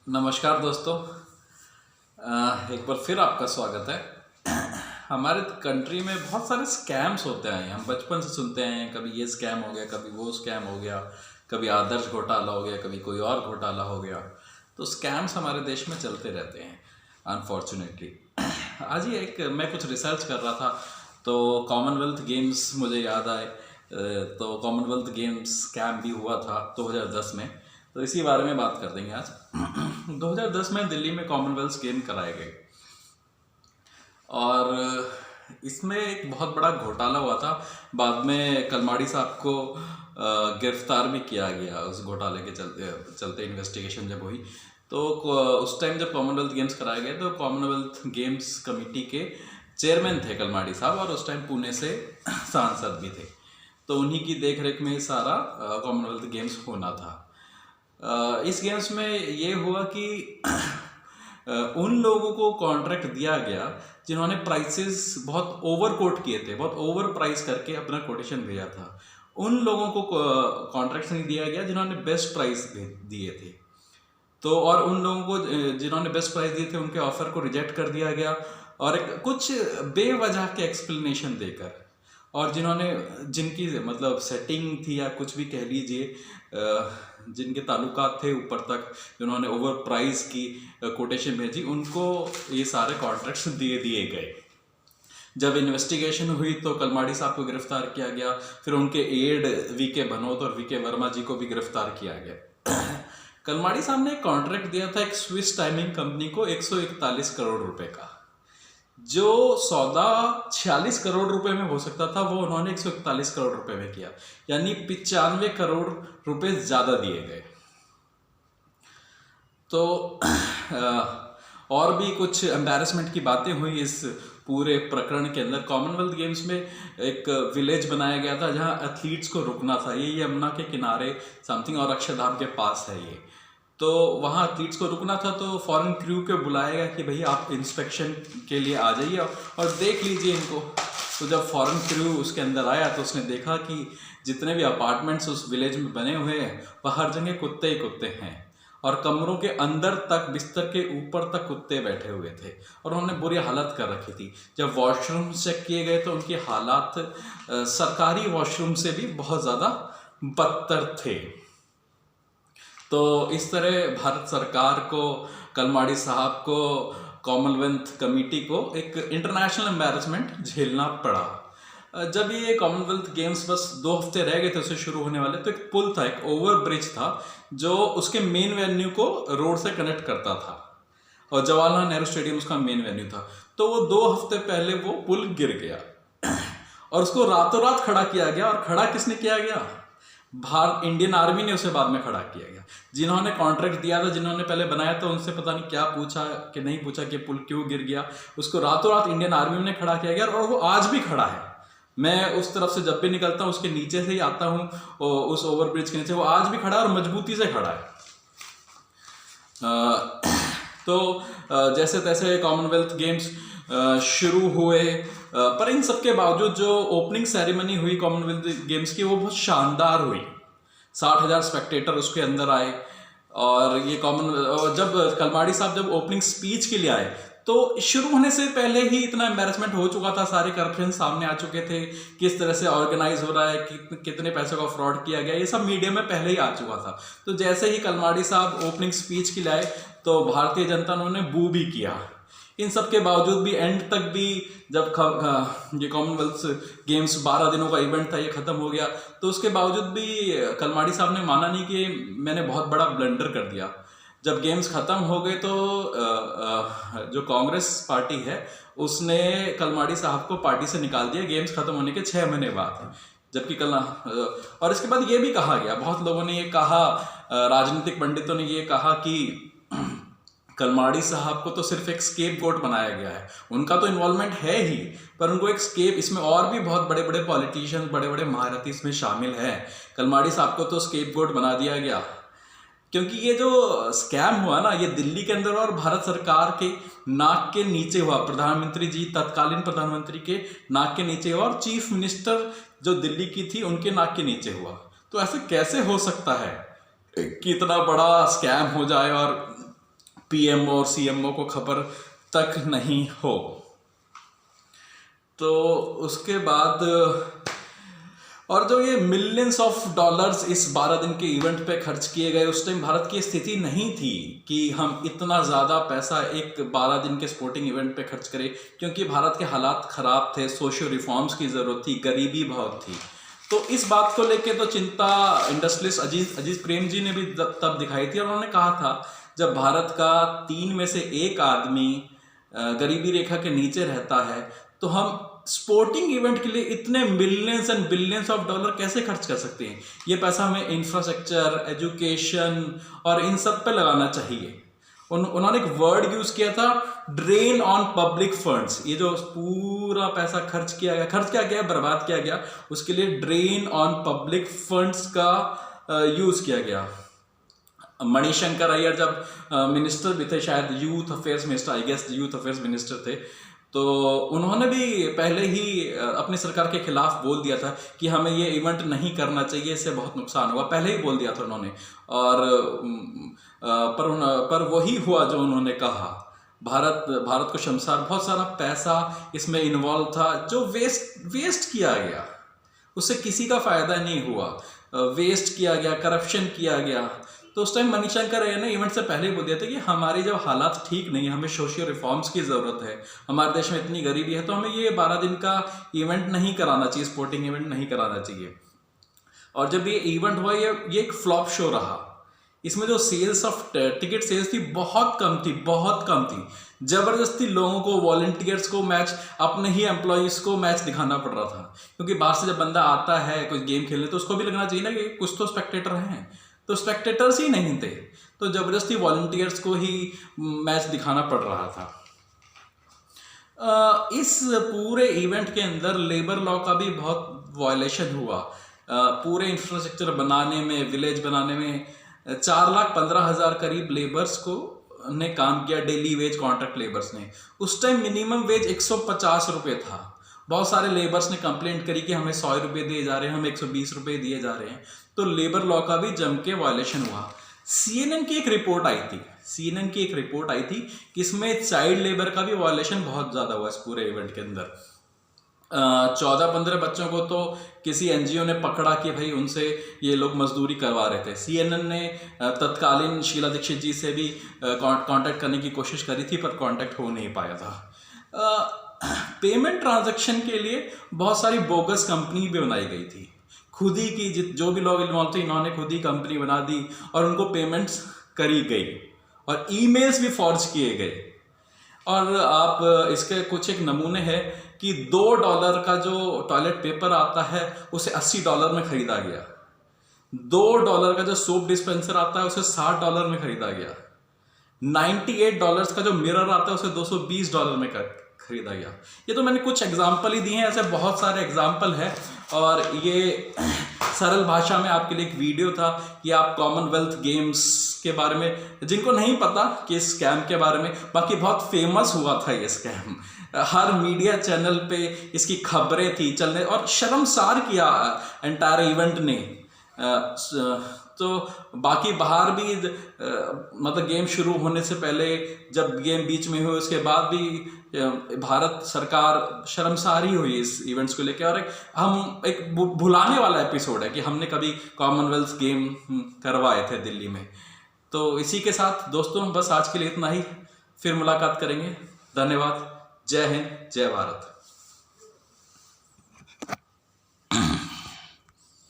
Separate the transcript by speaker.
Speaker 1: नमस्कार दोस्तों। एक बार फिर आपका स्वागत है। हमारे कंट्री में बहुत सारे स्कैम्स होते हैं, हम बचपन से सुनते हैं। कभी ये स्कैम हो गया, कभी वो स्कैम हो गया, कभी आदर्श घोटाला हो गया, कभी कोई और घोटाला हो गया। तो स्कैम्स हमारे देश में चलते रहते हैं अनफॉर्चुनेटली। आज ही मैं कुछ रिसर्च कर रहा था तो कॉमनवेल्थ गेम्स मुझे याद आए। तो कॉमनवेल्थ गेम्स स्कैम भी हुआ था 2010 में, तो इसी बारे में बात कर देंगे आज। 2010 में दिल्ली में कॉमनवेल्थ गेम कराए गए और इसमें एक बहुत बड़ा घोटाला हुआ था। बाद में कलमाड़ी साहब को गिरफ्तार भी किया गया उस घोटाले के चलते चलते इन्वेस्टिगेशन जब हुई तो उस टाइम जब कॉमनवेल्थ गेम्स कराए गए तो कॉमनवेल्थ गेम्स कमेटी के चेयरमैन थे कलमाड़ी साहब, और उस टाइम पुणे से सांसद भी थे। तो उन्हीं की देखरेख में सारा कॉमनवेल्थ गेम्स होना था। इस गेम्स में ये हुआ कि उन लोगों को कॉन्ट्रैक्ट दिया गया जिन्होंने प्राइसेस बहुत ओवर कोट किए थे, बहुत ओवर प्राइस करके अपना कोटेशन भेजा था। उन लोगों को कॉन्ट्रैक्ट नहीं दिया गया जिन्होंने बेस्ट प्राइस दिए थे। तो और उन लोगों को जिन्होंने बेस्ट प्राइस दिए थे उनके ऑफर को रिजेक्ट कर दिया गया, और कुछ बेवजह के एक्सप्लेनेशन देकर। और जिनकी मतलब सेटिंग थी या कुछ भी कह लीजिए, जिनके ताल्लुकात थे ऊपर तक, जिन्होंने ओवर प्राइस की कोटेशन भेजी, उनको ये सारे कॉन्ट्रैक्ट्स दिए दिए गए। जब इन्वेस्टिगेशन हुई तो कलमाड़ी साहब को गिरफ्तार किया गया, फिर उनके एड वीके भनोत और वीके वर्मा जी को भी गिरफ्तार किया गया। कलमाड़ी साहब ने कॉन्ट्रैक्ट दिया था एक स्विस टाइमिंग कंपनी को 141 करोड़ रुपए का। जो सौदा 46 करोड़ रुपए में हो सकता था वो उन्होंने 141 करोड़ रुपए में किया, यानी 95 करोड़ रुपए ज्यादा दिए गए। तो और भी कुछ एम्बैरेसमेंट की बातें हुई इस पूरे प्रकरण के अंदर। कॉमनवेल्थ गेम्स में एक विलेज बनाया गया था जहां एथलीट्स को रुकना था, ये यमुना के किनारे समथिंग और अक्षरधाम के पास है ये। तो वहाँ एथलीट्स को रुकना था, तो फॉरेन क्रू को बुलाया गया कि भैया आप इंस्पेक्शन के लिए आ जाइए और देख लीजिए इनको। तो जब फॉरेन क्रू उसके अंदर आया तो उसने देखा कि जितने भी अपार्टमेंट्स उस विलेज में बने हुए हैं वह हर जगह कुत्ते ही कुत्ते हैं, और कमरों के अंदर तक, बिस्तर के ऊपर तक कुत्ते बैठे हुए थे, और उन्होंने बुरी हालत कर रखी थी। जब वॉशरूम चेक किए गए तो उनकी हालात सरकारी वॉशरूम से भी बहुत ज़्यादा बदतर थे। तो इस तरह भारत सरकार को, कलमाड़ी साहब को, कॉमनवेल्थ कमेटी को एक इंटरनेशनल एम्बैरेसमेंट झेलना पड़ा। जब ये कॉमनवेल्थ गेम्स बस 2 हफ्ते रह गए थे उसे शुरू होने वाले, तो एक पुल था, एक ओवर ब्रिज था जो उसके मेन वेन्यू को रोड से कनेक्ट करता था, और जवाहरलाल नेहरू स्टेडियम उसका मेन वेन्यू था। तो वो 2 हफ्ते पहले वो पुल गिर गया और उसको रातों रात खड़ा किया गया। और खड़ा किसने किया गया? भारत इंडियन आर्मी ने उसे बाद में खड़ा किया गया। जिन्होंने कॉन्ट्रैक्ट दिया था, जिन्होंने पहले बनाया था, उनसे पता नहीं क्या पूछा कि नहीं पूछा कि पुल क्यों गिर गया, उसको रातों रात इंडियन आर्मी ने खड़ा किया गया, और वो आज भी खड़ा है। मैं उस तरफ से जब भी निकलता हूँ उसके नीचे से ही आता हूँ, उस ओवरब्रिज के नीचे, वो आज भी खड़ा है और मजबूती से खड़ा है। तो जैसे तैसे कॉमनवेल्थ गेम्स शुरू हुए, पर इन सब के बावजूद जो ओपनिंग सेरेमनी हुई कॉमनवेल्थ गेम्स की वो बहुत शानदार हुई। 60,000 स्पेक्टेटर उसके अंदर आए, और ये जब कलमाड़ी साहब जब ओपनिंग स्पीच के लिए आए तो शुरू होने से पहले ही इतना एम्बैरेसमेंट हो चुका था, सारे करप्शन सामने आ चुके थे, किस तरह से ऑर्गेनाइज हो रहा है, कितने पैसों का फ्रॉड किया गया, ये सब मीडिया में पहले ही आ चुका था। तो जैसे ही कलमाड़ी साहब ओपनिंग स्पीच के लिए आए तो भारतीय जनता ने उन्हें बू भी किया। इन सब के बावजूद भी एंड तक भी जब ये कॉमनवेल्थ गेम्स 12 दिनों का इवेंट था, ये खत्म हो गया, तो उसके बावजूद भी कलमाड़ी साहब ने माना नहीं कि मैंने बहुत बड़ा ब्लंडर कर दिया। जब गेम्स खत्म हो गए तो जो कांग्रेस पार्टी है उसने कलमाड़ी साहब को पार्टी से निकाल दिया गेम्स खत्म होने के 6 महीने बाद। जबकि और इसके बाद ये भी कहा गया, बहुत लोगों ने ये कहा, राजनीतिक पंडितों ने ये कहा कि कलमाड़ी साहब को तो सिर्फ एक स्केप गोट बनाया गया है, उनका तो इन्वॉल्वमेंट है ही, पर उनको एक स्केप, इसमें और भी बहुत बड़े बड़े पॉलिटिशियंस, बड़े बड़े महारथी इसमें शामिल हैं, कलमाड़ी साहब को तो स्केप गोट बना दिया गया। क्योंकि ये जो स्कैम हुआ ना, ये दिल्ली के अंदर और भारत सरकार के नाक के नीचे हुआ, प्रधानमंत्री जी, तत्कालीन प्रधानमंत्री के नाक के नीचे हुआ, और चीफ मिनिस्टर जो दिल्ली की थी उनके नाक के नीचे हुआ। तो ऐसे कैसे हो सकता है कि इतना बड़ा स्कैम हो जाए और पीएमओ और सीएमओ को खबर तक नहीं हो। तो उसके बाद और जो ये मिलियंस ऑफ डॉलर्स इस 12 दिन के इवेंट पे खर्च किए गए, उस टाइम भारत की स्थिति नहीं थी कि हम इतना ज़्यादा पैसा एक 12 दिन के स्पोर्टिंग इवेंट पे खर्च करें, क्योंकि भारत के हालात ख़राब थे, सोशियो रिफॉर्म्स की ज़रूरत थी, गरीबी बहुत थी। तो इस बात को लेके तो चिंता इंडस्ट्रियलिस्ट अजीज प्रेम जी ने भी तब दिखाई थी, और उन्होंने कहा था जब भारत का 3 में से 1 आदमी गरीबी रेखा के नीचे रहता है, तो हम स्पोर्टिंग इवेंट के लिए इतने millions and billions of dollar कैसे खर्च कर सकते हैं। ये पैसा हमें इंफ्रास्ट्रक्चर, एजुकेशन और इन सब पे लगाना चाहिए। उन्होंने एक वर्ड यूज किया था, ड्रेन ऑन पब्लिक फंड्स। ये जो पूरा पैसा खर्च किया गया, बर्बाद किया गया, उसके लिए ड्रेन ऑन पब्लिक फंड्स का यूज किया गया। मणिशंकर अय्यर जब मिनिस्टर भी थे, शायद youth affairs minister, I guess youth affairs minister थे, तो उन्होंने भी पहले ही अपनी सरकार के खिलाफ बोल दिया था कि हमें ये इवेंट नहीं करना चाहिए, इससे बहुत नुकसान होगा, पहले ही बोल दिया था उन्होंने। और पर वही हुआ जो उन्होंने कहा। भारत को शर्मसार, बहुत सारा पैसा इसमें इन्वॉल्व था जो वेस्ट किया गया, उससे किसी का फायदा नहीं हुआ, वेस्ट किया गया, करप्शन किया गया। तो उस टाइम मणिशंकर अय्यर ने इवेंट से पहले ही बोल दिया था कि हमारी जब हालात ठीक नहीं है, हमें सोशियो रिफॉर्म्स की ज़रूरत है, हमारे देश में इतनी गरीबी है, तो हमें ये 12 दिन का इवेंट नहीं कराना चाहिए, स्पोर्टिंग इवेंट नहीं कराना चाहिए। और जब ये इवेंट हुआ, ये एक फ्लॉप शो रहा। इसमें जो सेल्स ऑफ टिकट सेल्स थी बहुत कम थी। जबरदस्ती लोगों को, वॉलंटियर्स को मैच, अपने ही एम्प्लॉयज़ को मैच दिखाना पड़ रहा था, क्योंकि बाहर से जब बंदा आता है कोई गेम खेलने, तो उसको भी लगना चाहिए ना कि कुछ तो स्पेक्टेटर हैं, तो स्पेक्टेटर्स ही नहीं थे, तो जबरदस्ती वॉलंटियर्स को ही मैच दिखाना पड़ रहा था। इस पूरे इवेंट के अंदर लेबर लॉ का भी बहुत वायलेशन हुआ। पूरे इंफ्रास्ट्रक्चर बनाने में, विलेज बनाने में 4,15,000 करीब लेबर्स को ने काम किया, डेली वेज कॉन्ट्रैक्ट लेबर्स ने। उस टाइम मिनिमम वेज 150 रुपये था। बहुत सारे लेबर्स ने कंप्लेंट करी कि हमें 100 रुपये दिए जा रहे हैं, हमें 120 रुपये दिए जा रहे हैं। तो लेबर लॉ का भी जम के वायलेशन हुआ। CNN की एक रिपोर्ट आई थी कि इसमें चाइल्ड लेबर का भी वायलेशन बहुत ज़्यादा हुआ इस पूरे इवेंट के अंदर। 14-15 बच्चों को तो किसी NGO ने पकड़ा कि भाई उनसे ये लोग मजदूरी करवा रहे थे। CNN ने तत्कालीन शीला दीक्षित जी से भी कांटेक्ट करने की कोशिश करी थी, पर कांटेक्ट हो नहीं पाया था। पेमेंट ट्रांजैक्शन के लिए बहुत सारी बोगस कंपनी भी बनाई गई थी। खुद ही की जो भी लोग इन्वॉल्व थे, इन्होंने खुद ही कंपनी बना दी और उनको पेमेंट्स करी गई, और ईमेल्स भी फॉर्ज किए गए। और आप इसके कुछ एक नमूने हैं कि $2 का जो टॉयलेट पेपर आता है उसे $80 में खरीदा गया। $2 का जो सोप डिस्पेंसर आता है उसे $60 में खरीदा गया। $98 का जो मिरर आता है उसे $220 में खरीदा गया। ये तो मैंने कुछ एग्जाम्पल ही दिए हैं, ऐसे बहुत सारे एग्जाम्पल हैं। और ये सरल भाषा में आपके लिए एक वीडियो था कि आप कॉमनवेल्थ गेम्स के बारे में, जिनको नहीं पता कि इस स्कैम के बारे में, बाकी बहुत फेमस हुआ था ये स्कैम, हर मीडिया चैनल पे इसकी खबरें थी चलने, और शर्मसार किया एंटायर इवेंट ने। तो बाकी बाहर भी मतलब गेम शुरू होने से पहले, जब गेम बीच में हुई, उसके बाद भी भारत सरकार शर्मसार ही हुई इस इवेंट्स को लेकर। और एक भुलाने वाला एपिसोड है कि हमने कभी कॉमनवेल्थ गेम करवाए थे दिल्ली में। तो इसी के साथ दोस्तों, बस आज के लिए इतना ही, फिर मुलाकात करेंगे। धन्यवाद। जय हिंद, जय भारत।